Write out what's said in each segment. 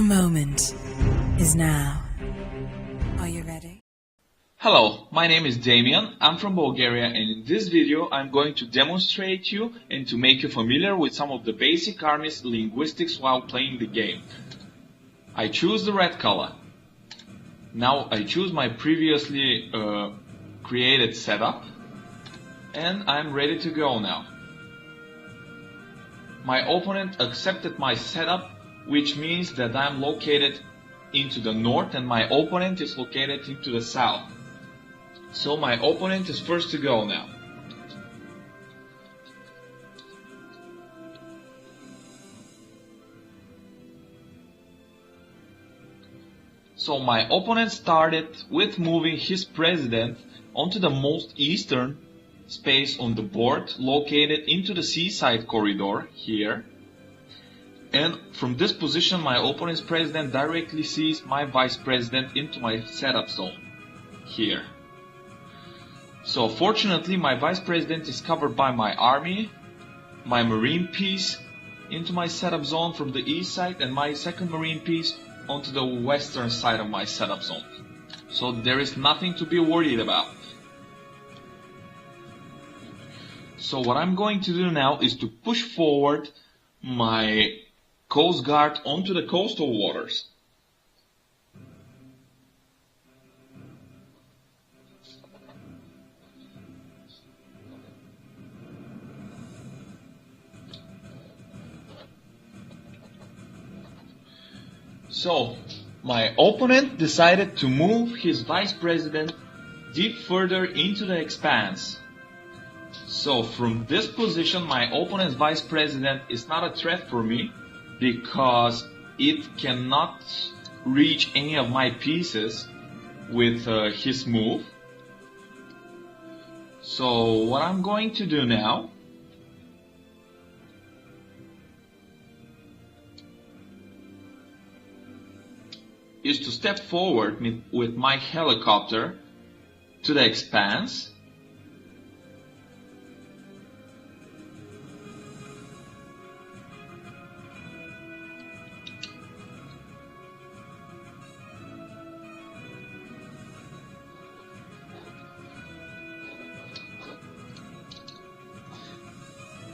The moment is now. Are you ready? Hello, my name is Damyan. I'm from Bulgaria, and in this video I'm going to demonstrate you and to make you familiar with some of the basic Armis linguistics while playing the game. I choose the red color. Now I choose my previously created setup, and I'm ready to go now. My opponent accepted my setup, which means that I'm located into the north and my opponent is located into the south. So my opponent is first to go now. So my opponent started with moving his president onto the most eastern space on the board, located into the seaside corridor here. And from this position, my opponent's president directly sees my vice president into my setup zone here. So fortunately, my vice president is covered by my army, my marine piece into my setup zone from the east side, and my second marine piece onto the western side of my setup zone. So there is nothing to be worried about. So what I'm going to do now is to push forward my Coast Guard onto the coastal waters. So, my opponent decided to move his vice president deep further into the Expanse. So, from this position, my opponent's vice president is not a threat for me, because it cannot reach any of my pieces with his move. So what I'm going to do now is to step forward with my helicopter to the Expanse.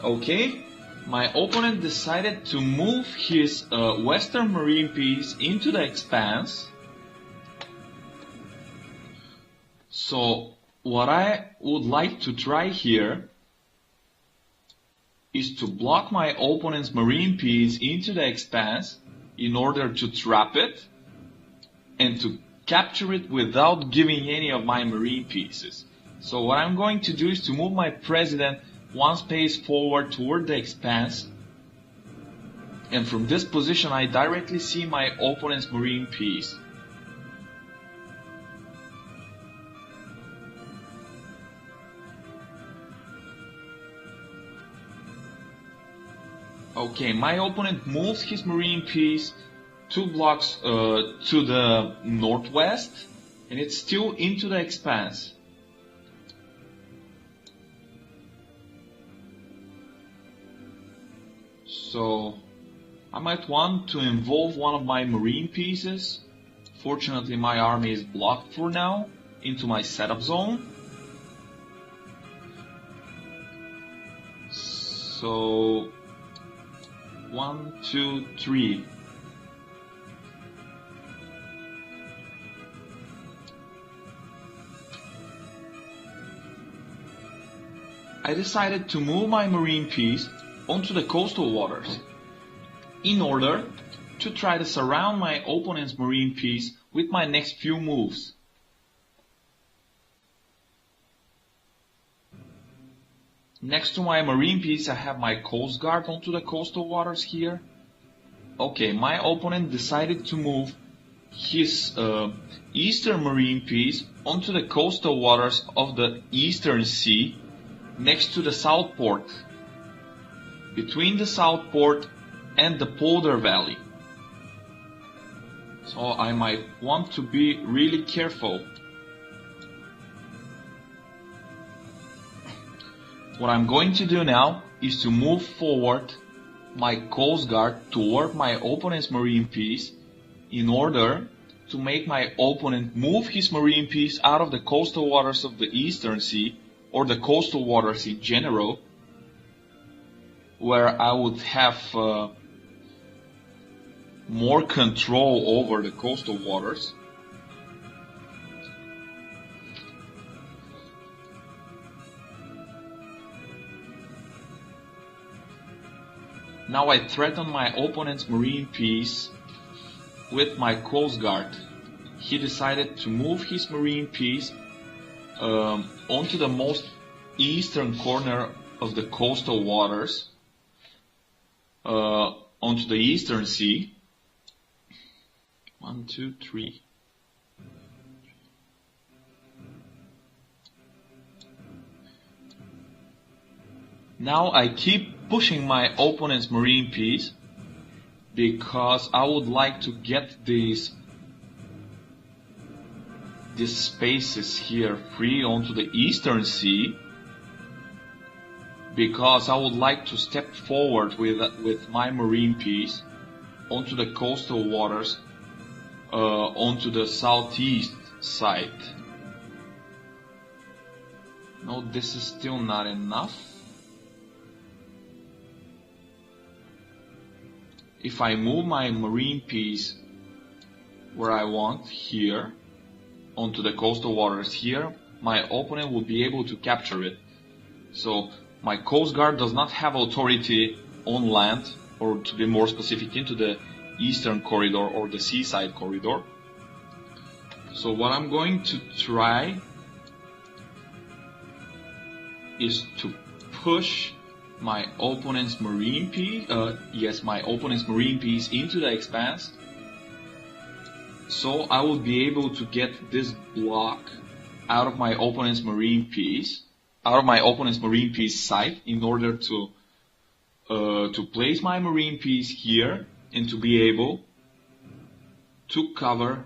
Okay, my opponent decided to move his western marine piece into the Expanse. So what I would like to try here is to block my opponent's marine piece into the Expanse in order to trap it and to capture it without giving any of my marine pieces. So what I'm going to do is to move my president one space forward toward the Expanse, and from this position I directly see my opponent's marine piece. Okay, my opponent moves his marine piece 2 blocks to the northwest, and it's still into the Expanse. So I might want to involve one of my marine pieces. Fortunately, my army is blocked for now into my setup zone. So 1, 2, 3. I decided to move my marine piece onto the coastal waters in order to try to surround my opponent's marine piece with my next few moves. Next to my marine piece I have my Coast Guard onto the coastal waters here. Okay, my opponent decided to move his eastern marine piece onto the coastal waters of the Eastern Sea next to the Southport, between the Southport and the Polder Valley. So I might want to be really careful. What I'm going to do now is to move forward my Coast Guard toward my opponent's marine piece in order to make my opponent move his marine piece out of the coastal waters of the Eastern Sea, or the coastal waters in general, where I would have more control over the coastal waters. Now I threaten my opponent's marine piece with my Coast Guard. He decided to move his marine piece onto the most eastern corner of the coastal waters, onto the Eastern Sea. 1, 2, 3. Now I keep pushing my opponent's marine piece because I would like to get these spaces here free onto the Eastern Sea, because I would like to step forward with my marine piece onto the coastal waters, onto the southeast side. No, this is still not enough. If I move my marine piece where I want, here, onto the coastal waters here, my opponent will be able to capture it. So my Coast Guard does not have authority on land, or to be more specific, into the Eastern Corridor or the Seaside Corridor. So what I'm going to try is to push my opponent's marine piece, my opponent's marine piece into the Expanse, so I will be able to get this block out of my opponent's marine piece, site, in order to place my marine piece here and to be able to cover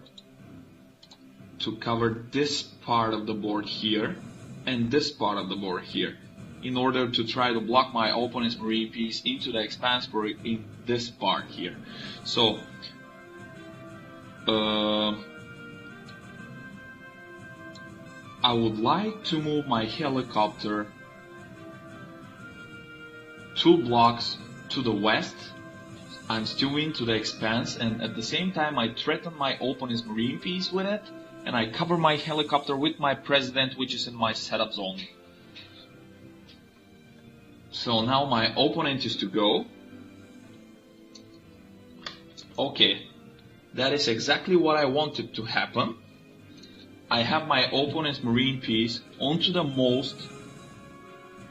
this part of the board here and this part of the board here, in order to try to block my opponent's marine piece into the Expanse in this part here. So I would like to move my helicopter 2 blocks to the west. I'm still into the Expanse, and at the same time I threaten my opponent's marine piece with it, and I cover my helicopter with my president, which is in my setup zone. So now my opponent is to go. Okay, that is exactly what I wanted to happen. I have my opponent's marine piece onto the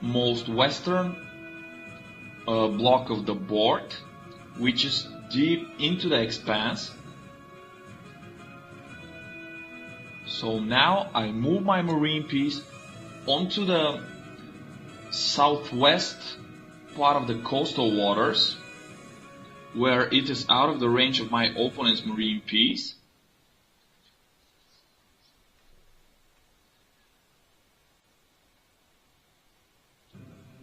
most western block of the board, which is deep into the Expanse. So now I move my marine piece onto the southwest part of the coastal waters, where it is out of the range of my opponent's marine piece.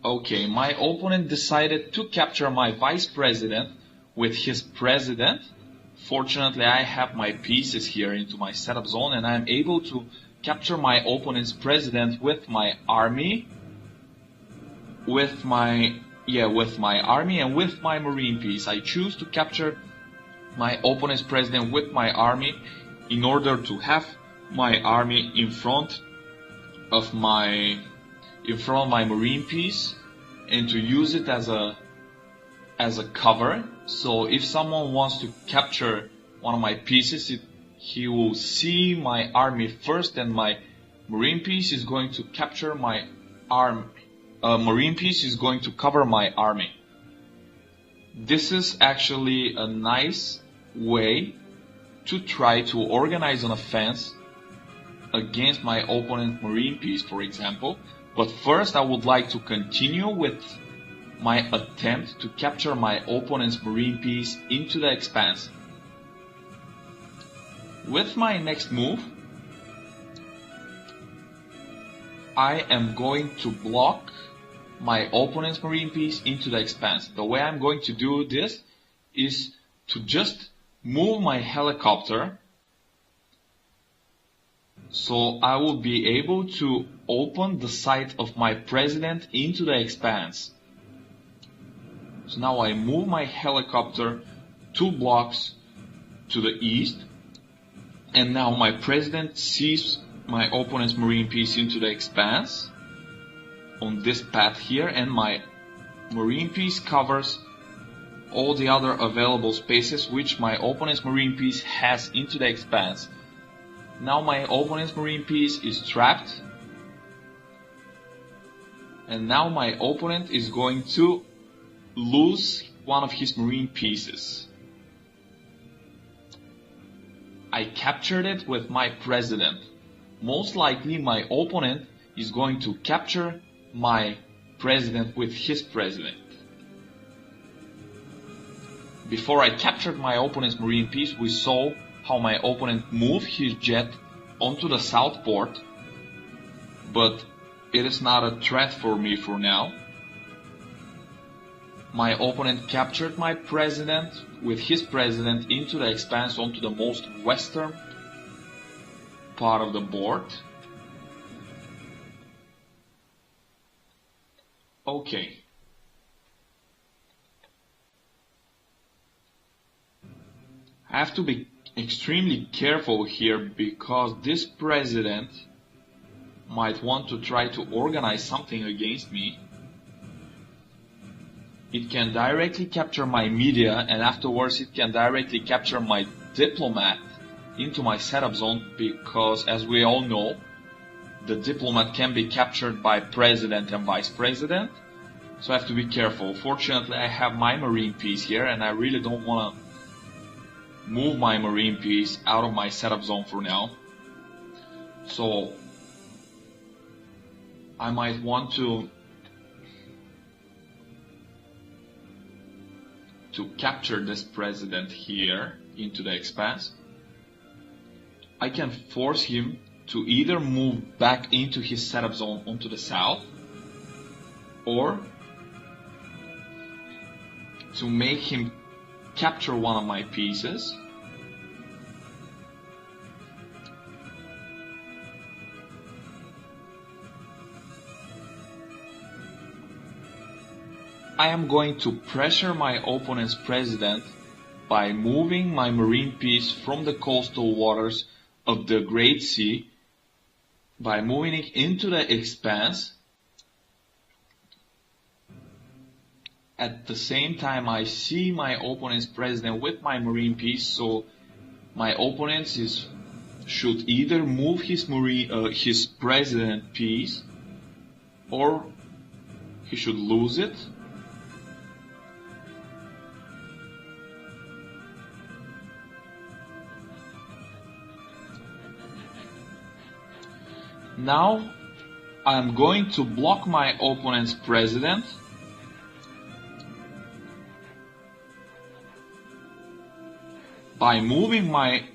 Okay, my opponent decided to capture my vice president with his president. Fortunately, I have my pieces here into my setup zone, and I'm able to capture my opponent's president with my army, with my army and with my marine piece. I choose to capture my opponent's president with my army in order to have my army in front of my marine piece, and to use it as a cover. So if someone wants to capture one of my pieces, he will see my army first, and my marine piece is going to capture my marine piece is going to cover my army. This is actually a nice way to try to organize an offense against my opponent's marine piece, for example. But first I would like to continue with my attempt to capture my opponent's marine piece into the Expanse. With my next move, I am going to block my opponent's marine piece into the Expanse. The way I'm going to do this is to just move my helicopter so I will be able to open the sight of my president into the Expanse. So now I move my helicopter 2 blocks to the east, and now my president sees my opponent's marine piece into the Expanse on this path here, and my marine piece covers all the other available spaces which my opponent's marine piece has into the Expanse. Now my opponent's marine piece is trapped, and now my opponent is going to lose one of his marine pieces. I captured it with my president. Most likely my opponent is going to capture my president with his president. Before I captured my opponent's marine piece, we saw how my opponent moved his jet onto the Southport, but it is not a threat for me for now. My opponent captured my president with his president into the Expanse onto the most western part of the board. Okay. I have to be extremely careful here because this president might want to try to organize something against me. It can directly capture my media, and afterwards it can directly capture my diplomat into my setup zone, because as we all know, the diplomat can be captured by president and vice president. So I have to be careful. Fortunately, I have my marine piece here, and I really don't want to move my marine piece out of my setup zone for now. So I might want to capture this president here into the Expanse. I can force him to either move back into his setup zone onto the south, or to make him capture one of my pieces. I am going to pressure my opponent's president by moving my marine piece from the coastal waters of the Great Sea, by moving it into the Expanse. At the same time, I see my opponent's president with my marine piece, so my opponent should either move his president piece, or he should lose it. Now I'm going to block my opponent's president by moving my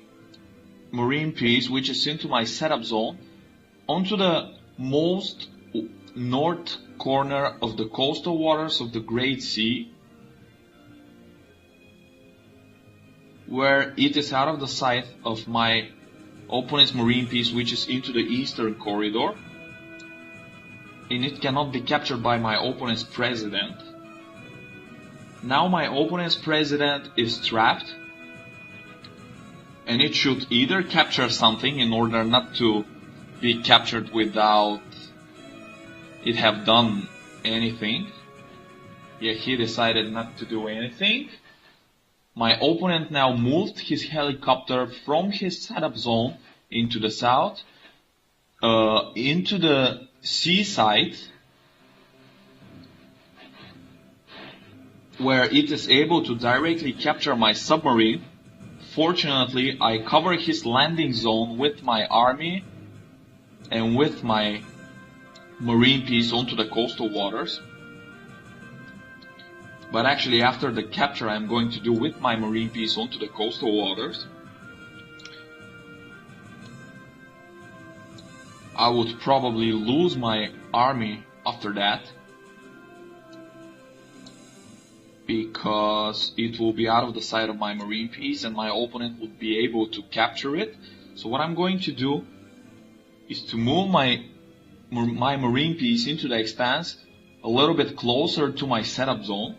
marine piece, which is into my setup zone, onto the most north corner of the coastal waters of the Great Sea, where it is out of the sight of my opponent's marine piece, which is into the eastern corridor, and it cannot be captured by my opponent's president. Now my opponent's president is trapped, and it should either capture something in order not to be captured without it have done anything. Yeah, he decided not to do anything. My opponent now moved his helicopter from his setup zone into the south, into the seaside, where it is able to directly capture my submarine. Fortunately, I cover his landing zone with my army and with my marine piece onto the coastal waters. But actually, after the capture, I'm going to do with my marine piece onto the coastal waters, I would probably lose my army after that. because it will be out of the sight of my marine piece and my opponent would be able to capture it. So what I'm going to do is to move my marine piece into the expanse a little bit closer to my setup zone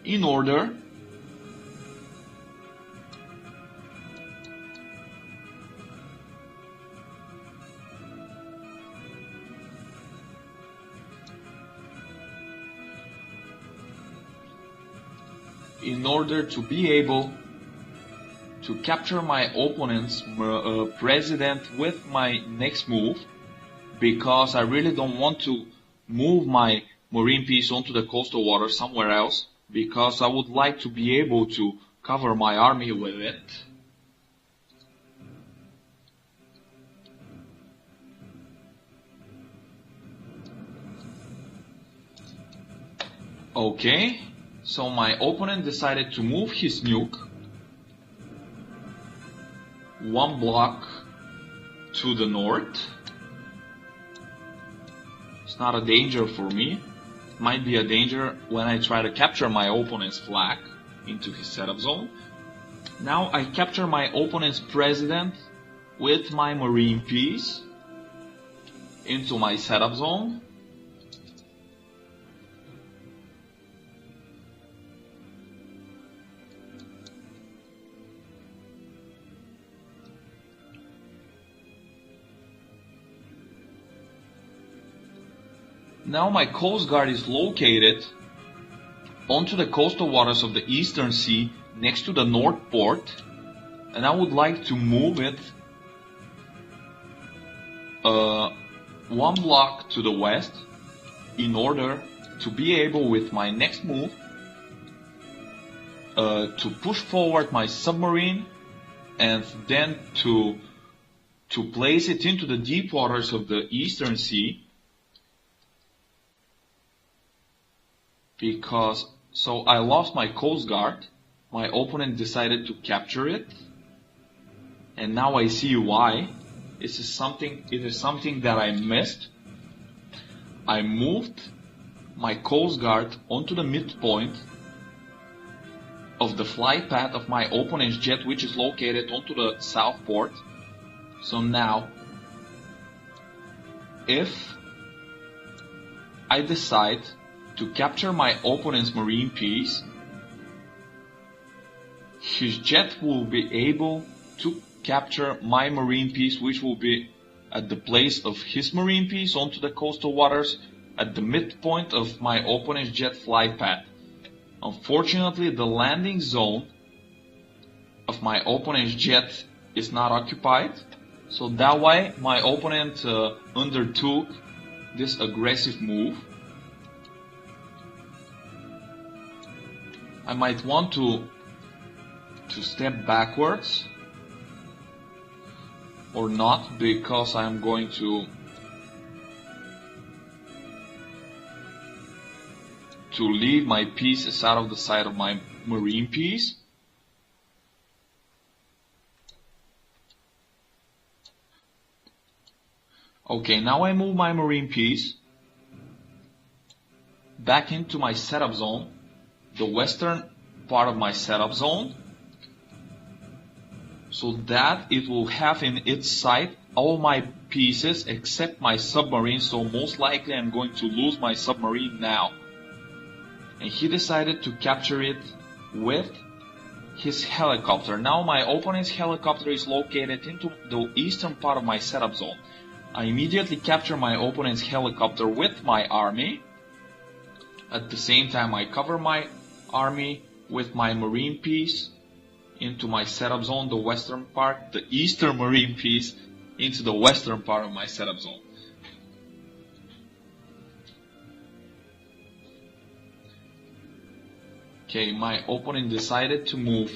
in order to be able to capture my opponent's president with my next move, because I really don't want to move my marine piece onto the coastal water somewhere else, because I would like to be able to cover my army with it. Okay, so my opponent decided to move his nuke one block to the north. It's not a danger for me. It might be a danger when I try to capture my opponent's flag into his setup zone. Now I capture my opponent's president with my marine piece into my setup zone. Now my Coast Guard is located onto the coastal waters of the Eastern Sea next to the Northport, and I would like to move it one block to the west in order to be able, with my next move, to push forward my submarine and then to place it into the deep waters of the Eastern Sea. So I lost my Coast Guard, my opponent decided to capture it, and now I see why. It is something that I missed. I moved my Coast Guard onto the midpoint of the flight path of my opponent's jet, which is located onto the Southport. So now, if I decide to capture my opponent's marine piece, his jet will be able to capture my marine piece, which will be at the place of his marine piece onto the coastal waters at the midpoint of my opponent's jet flight path. Unfortunately, the landing zone of my opponent's jet is not occupied, so that way my opponent undertook this aggressive move. I might want to step backwards or not, because I'm going to leave my pieces out of the sight of my marine piece. Okay, now I move my marine piece back into my setup zone, the western part of my setup zone, so that it will have in its sight all my pieces except my submarine. So most likely I'm going to lose my submarine now. And he decided to capture it with his helicopter. Now my opponent's helicopter is located into the eastern part of my setup zone. I immediately capture my opponent's helicopter with my army. At the same time, I cover my army with my marine piece into my setup zone, the western part, the eastern marine piece into the western part of my setup zone. Okay, my opponent decided to move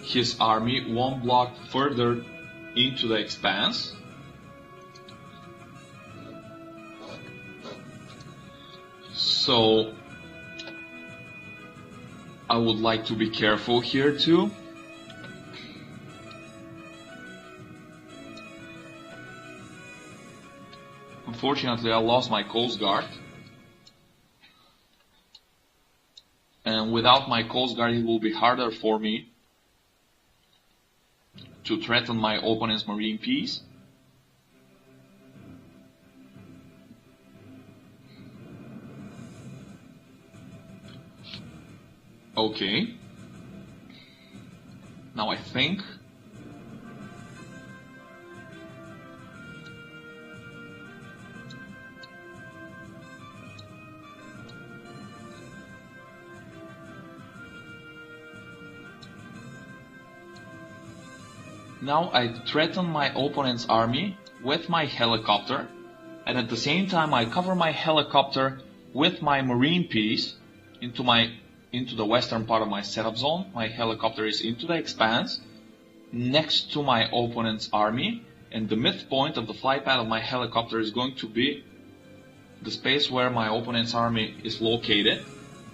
his army one block further into the Expanse. So I would like to be careful here too. Unfortunately, I lost my Coast Guard. and without my Coast Guard it will be harder for me to threaten my opponent's marine piece. Okay. Now I think now I threaten my opponent's army with my helicopter, and at the same time I cover my helicopter with my marine piece into the western part of my setup zone. My helicopter is into the Expanse, next to my opponent's army, and the midpoint of the flight path of my helicopter is going to be the space where my opponent's army is located.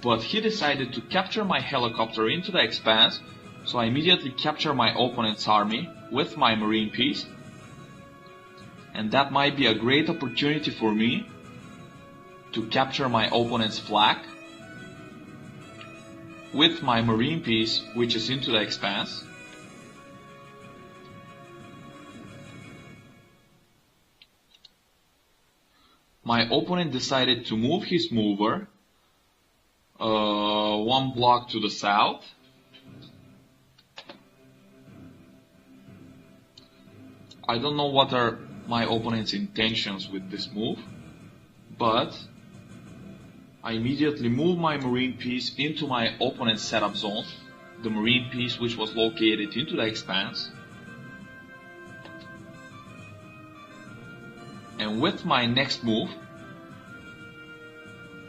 But he decided to capture my helicopter into the Expanse, so I immediately capture my opponent's army with my marine piece, and that might be a great opportunity for me to capture my opponent's flag with my marine piece, which is into the Expanse. My opponent decided to move his mover one block to the south. I don't know what are my opponent's intentions with this move, but I immediately move my marine piece into my opponent's setup zone, the marine piece which was located into the Expanse. And with my next move,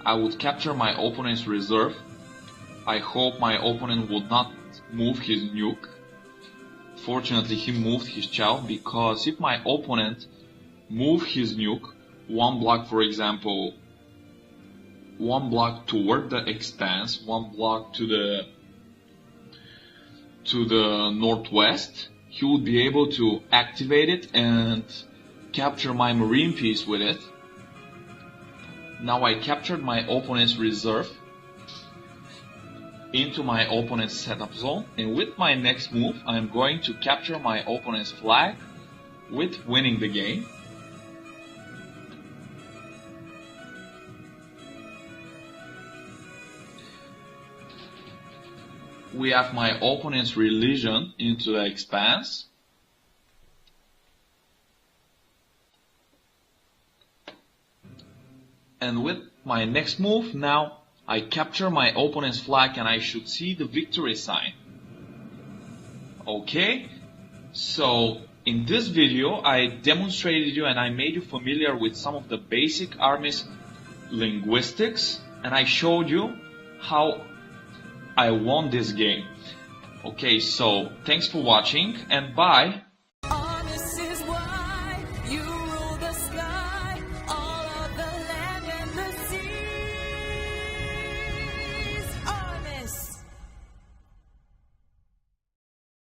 I would capture my opponent's reserve. I hope my opponent would not move his nuke. Fortunately, he moved his chow, because if my opponent moved his nuke one block, for example, one block toward the Expanse, one block to the northwest, he would be able to activate it and capture my marine piece with it. Now I captured my opponent's reserve into my opponent's setup zone, and with my next move I am going to capture my opponent's flag with winning the game. We have my opponent's religion into the Expanse. And with my next move, now I capture my opponent's flag and I should see the victory sign. Okay, so in this video I demonstrated you and I made you familiar with some of the basic Armis linguistics, and I showed you how I won this game. Okay, so thanks for watching and bye.